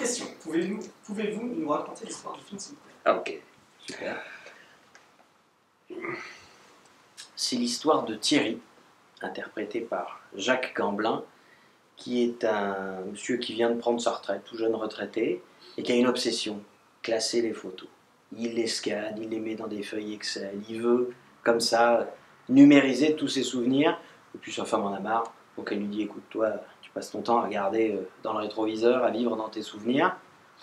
question. Pouvez-vous nous raconter l'histoire du film, s'il vous plaît? Ah, ok, super. C'est l'histoire de Thierry, interprété par Jacques Gamblin, qui est un monsieur qui vient de prendre sa retraite, tout jeune retraité, et qui a une obsession, classer les photos. Il les scanne, il les met dans des feuilles Excel, il veut, comme ça, numériser tous ses souvenirs, et puis sa femme en a marre, donc elle lui dit, écoute, toi, tu passes ton temps à regarder dans le rétroviseur, à vivre dans tes souvenirs,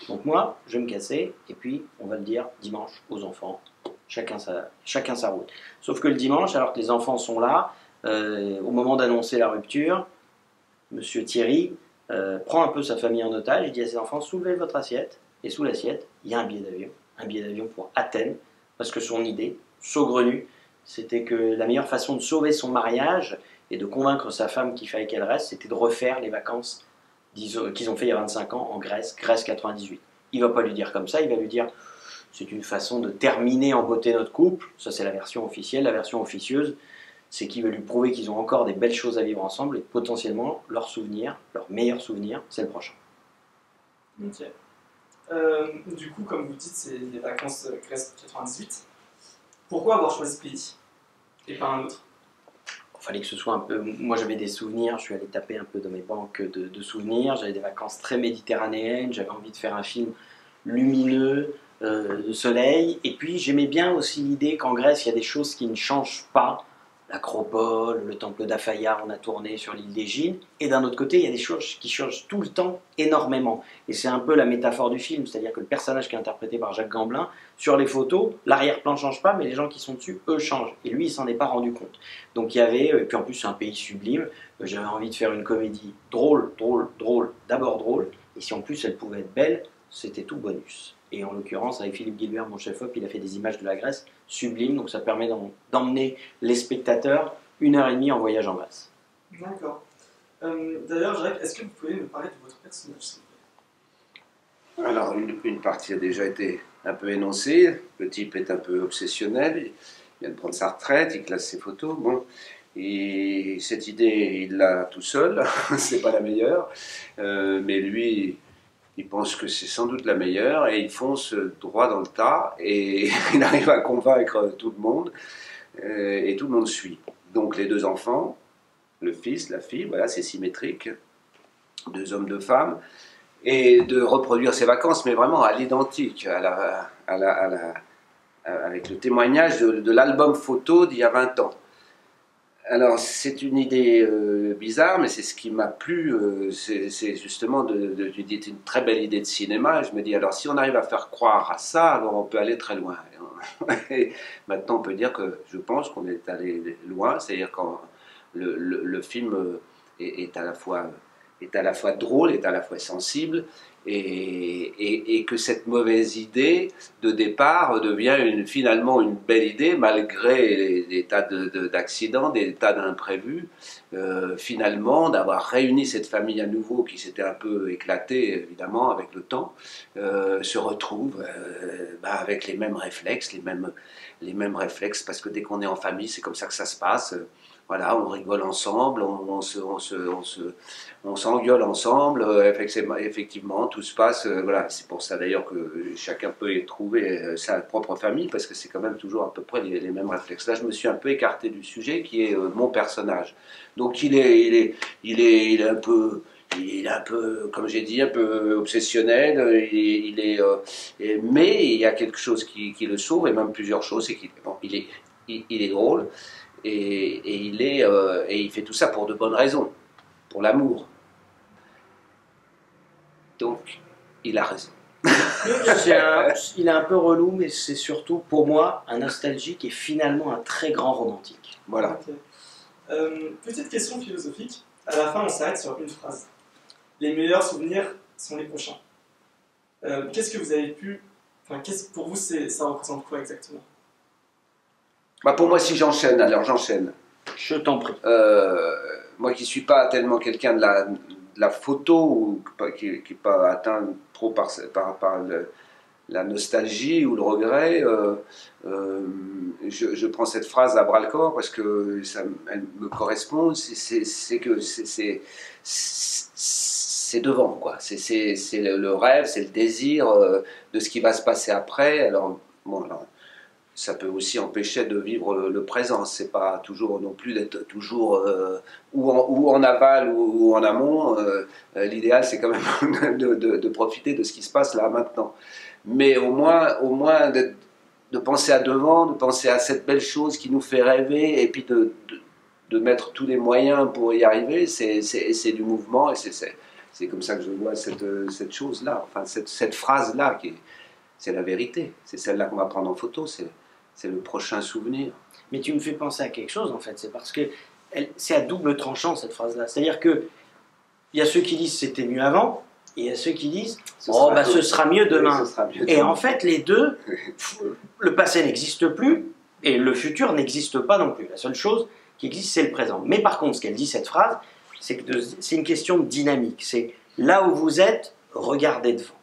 donc moi, je vais me casser, et puis on va le dire dimanche aux enfants, chacun sa route. Sauf que le dimanche, alors que les enfants sont là, au moment d'annoncer la rupture, Monsieur Thierry prend un peu sa famille en otage, il dit à ses enfants, soulevez votre assiette, et sous l'assiette, il y a un billet d'avion pour Athènes, parce que son idée, saugrenue, c'était que la meilleure façon de sauver son mariage et de convaincre sa femme qu'il fallait qu'elle reste, c'était de refaire les vacances qu'ils ont fait il y a 25 ans en Grèce 98. Il ne va pas lui dire comme ça, il va lui dire c'est une façon de terminer en beauté notre couple, ça c'est la version officielle, la version officieuse, c'est qu'il veut lui prouver qu'ils ont encore des belles choses à vivre ensemble et potentiellement leur meilleur souvenir, c'est le prochain. Ok. Du coup, comme vous dites, c'est les vacances Grèce 98. Pourquoi avoir choisi ce pays et pas un autre? Il fallait que ce soit un peu... Moi j'avais des souvenirs, je suis allé taper un peu dans mes banques de souvenirs, j'avais des vacances très méditerranéennes, j'avais envie de faire un film lumineux, de soleil, et puis j'aimais bien aussi l'idée qu'en Grèce il y a des choses qui ne changent pas, l'Acropole, le temple d'Aphaïa, on a tourné sur l'île d'Égine, et d'un autre côté il y a des choses qui changent tout le temps énormément, et c'est un peu la métaphore du film, c'est-à-dire que le personnage qui est interprété par Jacques Gamblin, sur les photos, l'arrière-plan ne change pas, mais les gens qui sont dessus, eux, changent, et lui il s'en est pas rendu compte. Donc il y avait, et puis en plus c'est un pays sublime, j'avais envie de faire une comédie drôle, d'abord drôle, et si en plus elle pouvait être belle, c'était tout bonus. Et en l'occurrence, avec Philippe Guilbert, mon chef-op, il a fait des images de la Grèce sublimes, donc ça permet d'emmener les spectateurs 1h30 en voyage en Grèce. D'accord. D'ailleurs, Jacques, est-ce que vous pouvez me parler de votre personnage, s'il vous plaît? Alors, une partie a déjà été un peu énoncée. Le type est un peu obsessionnel, il vient de prendre sa retraite, il classe ses photos. Bon, et cette idée, il l'a tout seul, c'est pas la meilleure, mais lui, il pense que c'est sans doute la meilleure et il fonce droit dans le tas et il arrive à convaincre tout le monde et tout le monde suit. Donc les deux enfants, le fils, la fille, voilà, c'est symétrique, 2 hommes, 2 femmes, et de reproduire ses vacances, mais vraiment à l'identique, avec le témoignage de l'album photo d'il y a 20 ans. Alors, c'est une idée bizarre, mais c'est ce qui m'a plu, c'est justement tu dis, une très belle idée de cinéma, et je me dis, alors si on arrive à faire croire à ça, alors on peut aller très loin. Et maintenant, on peut dire que je pense qu'on est allé loin, c'est-à-dire quand le film est à la fois drôle, est à la fois sensible, et que cette mauvaise idée de départ devient finalement une belle idée malgré des tas d'accidents, des tas d'imprévus. Finalement, d'avoir réuni cette famille à nouveau qui s'était un peu éclatée évidemment avec le temps, se retrouve avec les mêmes réflexes, les mêmes réflexes, parce que dès qu'on est en famille, c'est comme ça que ça se passe. Voilà, on rigole ensemble, on s'engueule ensemble, effectivement, tout se passe. Voilà, c'est pour ça d'ailleurs que chacun peut y trouver sa propre famille, parce que c'est quand même toujours à peu près les mêmes réflexes. Là, je me suis un peu écarté du sujet, qui est mon personnage. Donc, il est un peu, comme j'ai dit, un peu obsessionnel. Mais il y a quelque chose qui le sauve, et même plusieurs choses, c'est qu'il est drôle. Et il fait tout ça pour de bonnes raisons, pour l'amour. Donc, il a raison. Il est un peu relou, mais c'est surtout, pour moi, un nostalgique et finalement un très grand romantique. Voilà. Okay. Petite question philosophique. À la fin, on s'arrête sur une phrase. Les meilleurs souvenirs sont les prochains. Qu'est-ce que vous avez pu... Enfin, pour vous, ça représente quoi exactement? Pour moi, si j'enchaîne, alors j'enchaîne. Je t'en prie. Moi qui ne suis pas tellement quelqu'un de la photo, ou qui n'est pas atteint trop par la nostalgie ou le regret, je prends cette phrase à bras-le-corps parce qu'elle me correspond. C'est c'est devant, quoi. C'est le rêve, c'est le désir de ce qui va se passer après. Alors, bon, alors, ça peut aussi empêcher de vivre le présent. C'est pas toujours non plus d'être toujours ou en aval ou en amont. L'idéal, c'est quand même de profiter de ce qui se passe là maintenant. Mais au moins de penser à devant, de penser à cette belle chose qui nous fait rêver, et puis de mettre tous les moyens pour y arriver, c'est du mouvement, et c'est comme ça que je vois cette chose-là, enfin cette phrase-là, c'est la vérité, c'est celle-là qu'on va prendre en photo, c'est le prochain souvenir. Mais tu me fais penser à quelque chose en fait, c'est parce que c'est à double tranchant cette phrase-là, c'est-à-dire que il y a ceux qui disent c'était mieux avant, et il y a ceux qui disent ce sera mieux demain. Oui, ce sera mieux et demain. En fait, les deux, le passé n'existe plus et le futur n'existe pas non plus. La seule chose qui existe, c'est le présent. Mais par contre, ce qu'elle dit, cette phrase, c'est que c'est une question de dynamique. C'est là où vous êtes, regardez devant.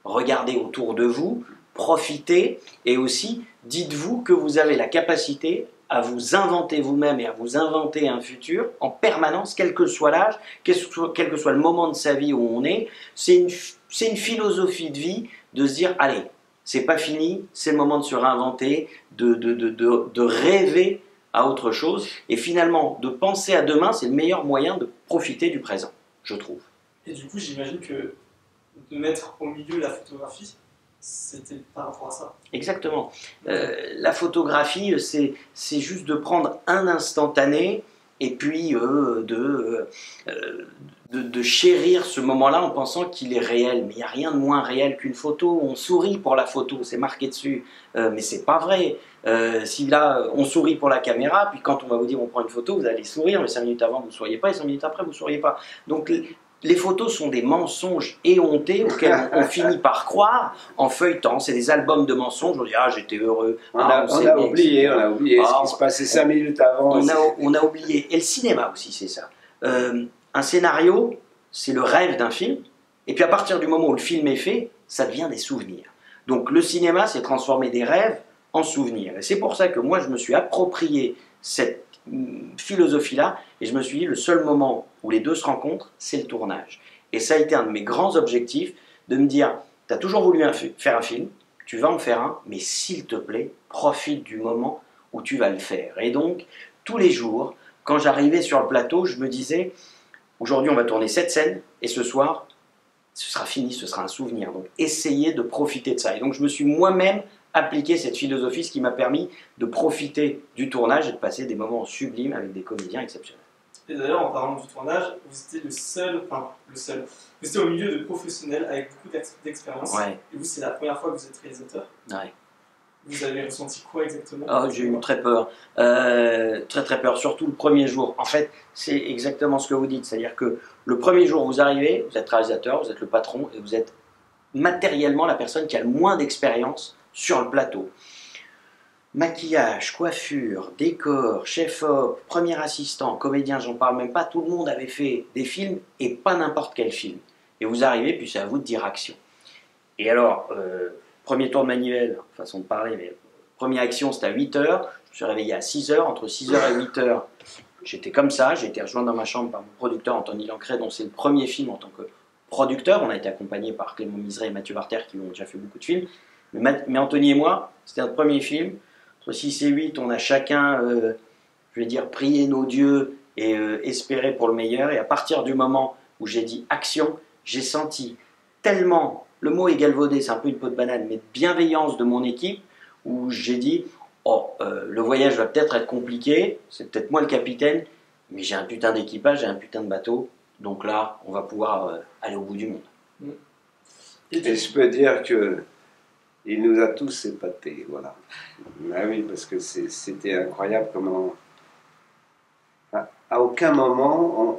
Regardez autour de vous, profitez et aussi dites-vous que vous avez la capacité à vous inventer vous-même et à vous inventer un futur en permanence, quel que soit l'âge, quel que soit le moment de sa vie où on est. C'est une philosophie de vie de se dire, allez, c'est pas fini, c'est le moment de se réinventer, de rêver à autre chose. Et finalement, de penser à demain, c'est le meilleur moyen de profiter du présent, je trouve. Et du coup, j'imagine que de mettre au milieu la photographie, c'était par rapport à ça. Exactement. La photographie, c'est juste de prendre un instantané et puis de chérir ce moment-là en pensant qu'il est réel. Mais il n'y a rien de moins réel qu'une photo. On sourit pour la photo, c'est marqué dessus. Mais c'est pas vrai. Si là, on sourit pour la caméra, puis quand on va vous dire on prend une photo, vous allez sourire, mais 5 minutes avant, vous ne souriez pas, et 5 minutes après, vous ne souriez pas. Donc, les photos sont des mensonges éhontés auxquels on finit par croire en feuilletant. C'est des albums de mensonges. On dit ah j'étais heureux. On a oublié ce qui se passait 5 minutes avant. On a oublié. Et le cinéma aussi, c'est ça. Un scénario, c'est le rêve d'un film. Et puis à partir du moment où le film est fait, ça devient des souvenirs. Donc le cinéma, c'est transformer des rêves en souvenirs. Et c'est pour ça que moi, je me suis approprié cette philosophie-là, et je me suis dit, le seul moment où les deux se rencontrent, c'est le tournage. Et ça a été un de mes grands objectifs, de me dire, tu as toujours voulu faire un film, tu vas en faire un, mais s'il te plaît, profite du moment où tu vas le faire. Et donc, tous les jours, quand j'arrivais sur le plateau, je me disais, aujourd'hui on va tourner cette scène, et ce soir, ce sera fini, ce sera un souvenir. Donc, essayez de profiter de ça. Et donc, je me suis moi-même appliquer cette philosophie, ce qui m'a permis de profiter du tournage et de passer des moments sublimes avec des comédiens exceptionnels. Et d'ailleurs, en parlant du tournage, vous étiez vous étiez au milieu de professionnels avec beaucoup d'expérience. Ouais. Et vous, c'est la première fois que vous êtes réalisateur. Ouais. Vous avez ressenti quoi exactement? J'ai eu très peur. Très peur, surtout le premier jour. En fait, c'est exactement ce que vous dites. C'est-à-dire que le premier jour, vous arrivez, vous êtes réalisateur, vous êtes le patron, et vous êtes matériellement la personne qui a le moins d'expérience sur le plateau. Maquillage, coiffure, décor, chef-op, premier assistant, comédien, j'en parle même pas, tout le monde avait fait des films et pas n'importe quel film. Et vous arrivez, puis c'est à vous de dire action. Et alors, premier tour de manivelle, façon de parler, mais première action c'était à 8h, je me suis réveillé à 6h, entre 6h et 8h, j'étais comme ça, j'ai été rejoint dans ma chambre par mon producteur Anthony Lancret, dont c'est le premier film en tant que producteur, on a été accompagné par Clément Miseret et Mathieu Varter qui ont déjà fait beaucoup de films. Mais Anthony et moi, c'était notre premier film. Entre 6 et 8, on a chacun, je vais dire, prié nos dieux et espéré pour le meilleur. Et à partir du moment où j'ai dit action, j'ai senti tellement, le mot est galvaudé, c'est un peu une peau de banane, mais de bienveillance de mon équipe, où j'ai dit, le voyage va peut-être être compliqué, c'est peut-être moi le capitaine, mais j'ai un putain d'équipage, j'ai un putain de bateau, donc là, on va pouvoir aller au bout du monde. Et je peux dire que il nous a tous épatés, voilà. Ah oui, parce que c'était incroyable comment... À aucun moment,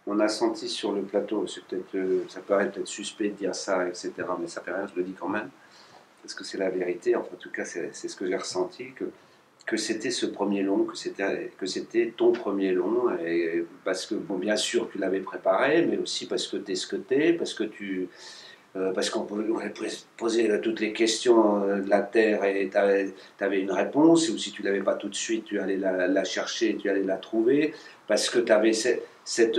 on a senti sur le plateau, ça paraît peut-être suspect de dire ça, etc., mais ça fait rien, je le dis quand même, parce que c'est la vérité, enfin, en tout cas, c'est ce que j'ai ressenti, que c'était ce premier long, que c'était ton premier long, et parce que, bon, bien sûr, tu l'avais préparé, mais aussi parce que tu es ce que tu es, parce qu'on pouvait poser toutes les questions de la Terre et tu avais une réponse, ou si tu ne l'avais pas tout de suite, tu allais la chercher, tu allais la trouver, parce que tu avais cette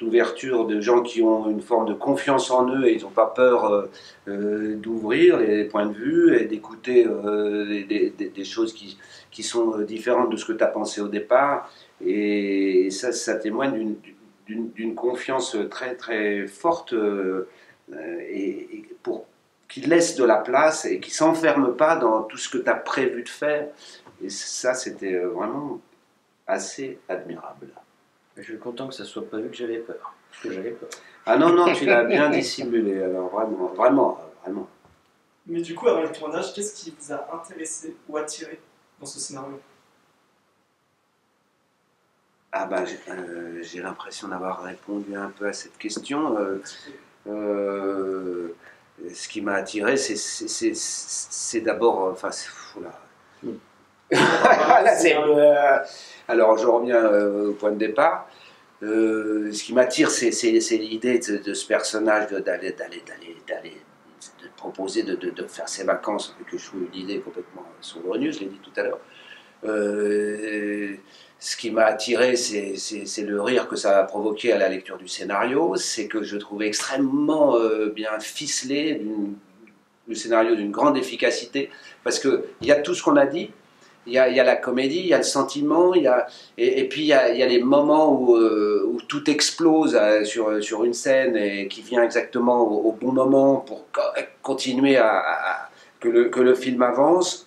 ouverture de gens qui ont une forme de confiance en eux et ils n'ont pas peur d'ouvrir les points de vue et d'écouter des choses qui sont différentes de ce que tu as pensé au départ. Et ça témoigne d'une confiance très très forte et qui laisse de la place et qui ne s'enferme pas dans tout ce que tu as prévu de faire. Et ça, c'était vraiment assez admirable. Je suis content que ça ne soit pas vu que j'avais peur. Parce que j'avais peur. Ah non, non, tu l'as bien dissimulé, alors vraiment, vraiment, vraiment. Mais du coup, avant le tournage, qu'est-ce qui vous a intéressé ou attiré dans ce scénario? Ah ben, j'ai l'impression d'avoir répondu un peu à cette question. Ce qui m'a attiré, c'est d'abord... Enfin, alors, je reviens au point de départ. Ce qui m'attire, c'est l'idée de ce personnage de proposer de faire ses vacances, que je trouve une idée complètement saugrenue, je l'ai dit tout à l'heure. Ce qui m'a attiré, c'est le rire que ça a provoqué à la lecture du scénario, c'est que je trouvais extrêmement bien ficelé, le scénario d'une grande efficacité, parce qu'il y a tout ce qu'on a dit. Il y a la comédie, il y a le sentiment, et puis il y a les moments où tout explose sur une scène et qui vient exactement au bon moment pour continuer que le film avance.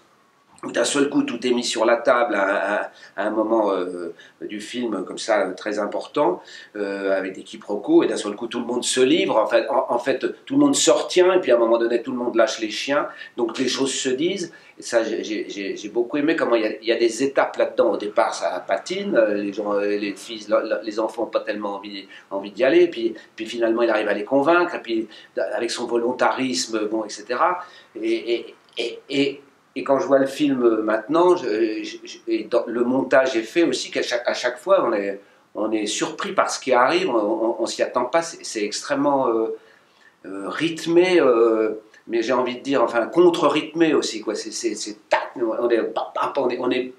Où d'un seul coup tout est mis sur la table à un moment du film comme ça très important, avec des quiproquos, et d'un seul coup tout le monde se livre, en fait tout le monde se retient, et puis à un moment donné tout le monde lâche les chiens, donc les choses se disent. Et ça, j'ai beaucoup aimé comment il y a des étapes là-dedans. Au départ, ça patine, les filles, les enfants n'ont pas tellement envie d'y aller, puis finalement il arrive à les convaincre, et puis avec son volontarisme, bon, etc. Et quand je vois le film maintenant, le montage est fait aussi qu'à chaque fois, on est surpris par ce qui arrive, on ne s'y attend pas, c'est extrêmement rythmé, mais j'ai envie de dire, enfin, contre-rythmé aussi, quoi.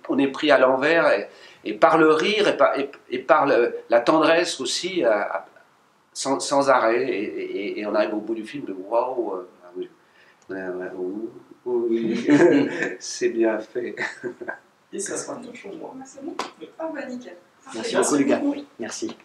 On est pris à l'envers, et par le rire, et par la tendresse aussi, sans arrêt, et on arrive au bout du film de waouh, oui. Oui, c'est bien fait. Et ça sera toujours moi. C'est bon? Ah bah nickel. Merci beaucoup, les gars. Merci.